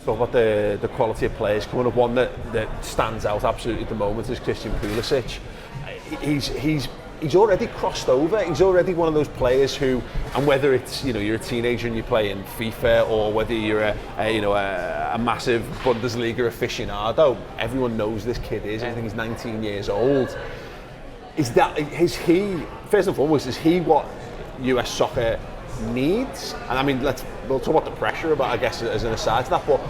spoke about the quality of players coming up. One that stands out absolutely at the moment is Christian Pulisic. He's already crossed over. He's already one of those players who, and whether it's you're a teenager and you play in FIFA, or whether you're a massive Bundesliga aficionado, everyone knows this kid is. I think he's 19 years old. Is he first and foremost? Is he what US soccer needs? And I mean, we'll talk about the pressure about, I guess, as an aside to that, but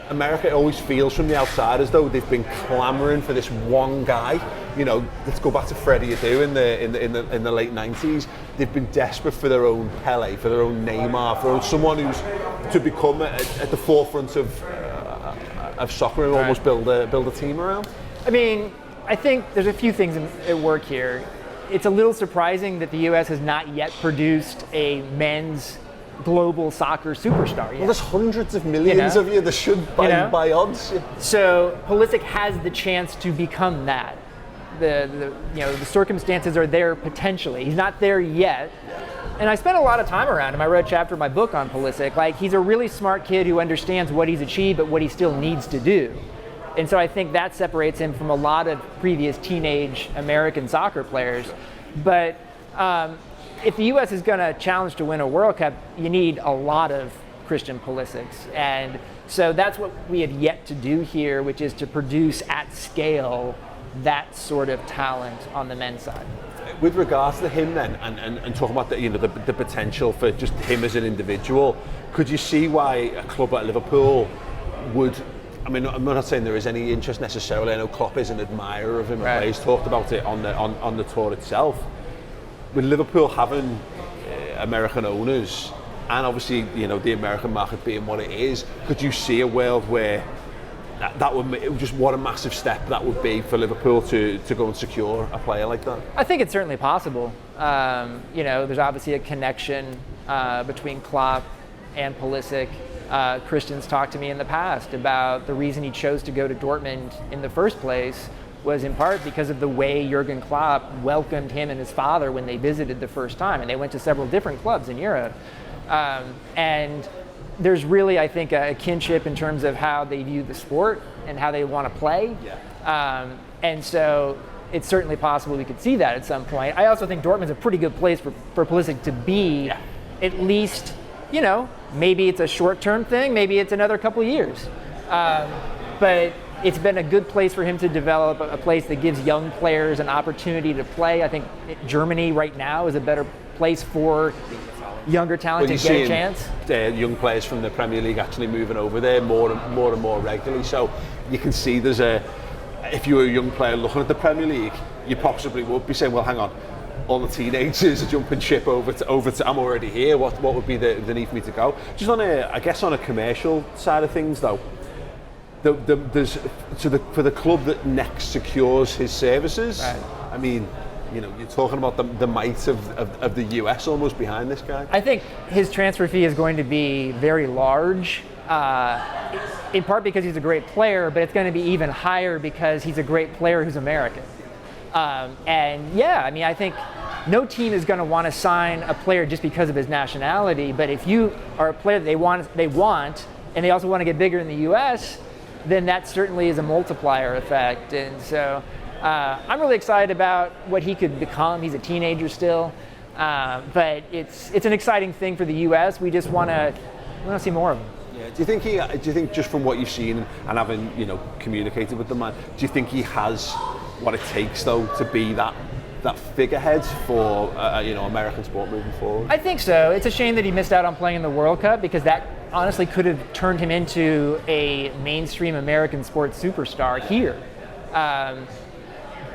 America always feels from the outside as though they've been clamouring for this one guy. Let's go back to Freddie Adu in the late 90s. They've been desperate for their own Pele, for their own Neymar, for someone who's to become at the forefront of soccer and almost build a team around. I mean, I think there's a few things at work here. It's a little surprising that the U.S. has not yet produced a men's global soccer superstar yet. Well, there's hundreds of millions of you that should by odds. So Pulisic has the chance to become that. The circumstances are there potentially. He's not there yet. And I spent a lot of time around him. I wrote a chapter in my book on Pulisic. He's a really smart kid who understands what he's achieved, but what he still needs to do. And so I think that separates him from a lot of previous teenage American soccer players. But if the U.S. is going to challenge to win a World Cup, you need a lot of Christian Pulisics. And so that's what we have yet to do here, which is to produce at scale that sort of talent on the men's side. With regards to him then, and talking about the potential for just him as an individual, could you see why a club like Liverpool would, I mean, I'm not saying there is any interest necessarily, I know Klopp is an admirer of him, right. He's talked about it on the tour itself. With Liverpool having American owners, and obviously the American market being what it is, could you see a world where that would just, what a massive step that would be for Liverpool to go and secure a player like that? I think it's certainly possible. There's obviously a connection between Klopp and Pulisic. Christian's talked to me in the past about the reason he chose to go to Dortmund in the first place was in part because of the way Jurgen Klopp welcomed him and his father when they visited the first time, and they went to several different clubs in Europe. And there's really, I think, a kinship in terms of how they view the sport and how they want to play. Yeah. And so it's certainly possible we could see that at some point. I also think Dortmund's a pretty good place for Pulisic to be, at least, maybe it's a short-term thing, maybe it's another couple of years. But it's been a good place for him to develop, a place that gives young players an opportunity to play. I think Germany right now is a better place for younger talent to get a chance. Young players from the Premier League actually moving over there more and more regularly. So you can see if you were a young player looking at the Premier League, you possibly would be saying, well, hang on, all the teenagers are jumping ship over to I'm already here. What would be the need for me to go? Just on a commercial side of things though. For the club that next secures his services, right. I mean, you're talking about the might of the US almost behind this guy. I think his transfer fee is going to be very large, in part because he's a great player, but it's going to be even higher because he's a great player who's American. I think no team is going to want to sign a player just because of his nationality, but if you are a player that they want, and they also want to get bigger in the US, then that certainly is a multiplier effect. And so I'm really excited about what he could become. He's a teenager still, but it's an exciting thing for the U.S. We just want to see more of him. Yeah. Do you think just from what you've seen and having communicated with the man, do you think he has what it takes though to be that figurehead for American sport moving forward? I think so. It's a shame that he missed out on playing in the World Cup because that honestly could have turned him into a mainstream American sports superstar here.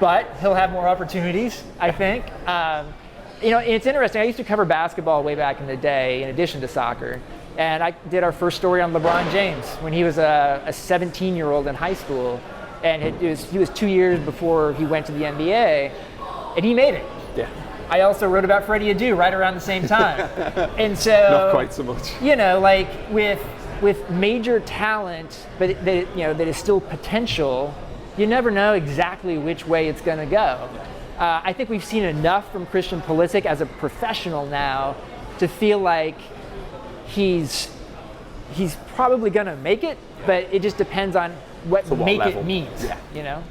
But he'll have more opportunities, I think. It's interesting. I used to cover basketball way back in the day in addition to soccer. And I did our first story on LeBron James when he was a 17-year-old in high school. And he was 2 years before he went to the NBA. And he made it. Yeah. I also wrote about Freddie Adu right around the same time. And so not quite so much. With major talent, but that is still potential, you never know exactly which way it's going to go. I think we've seen enough from Christian Pulisic as a professional now to feel like he's he's probably going to make it, but it just depends on what To what make level. it means. Yeah. You know.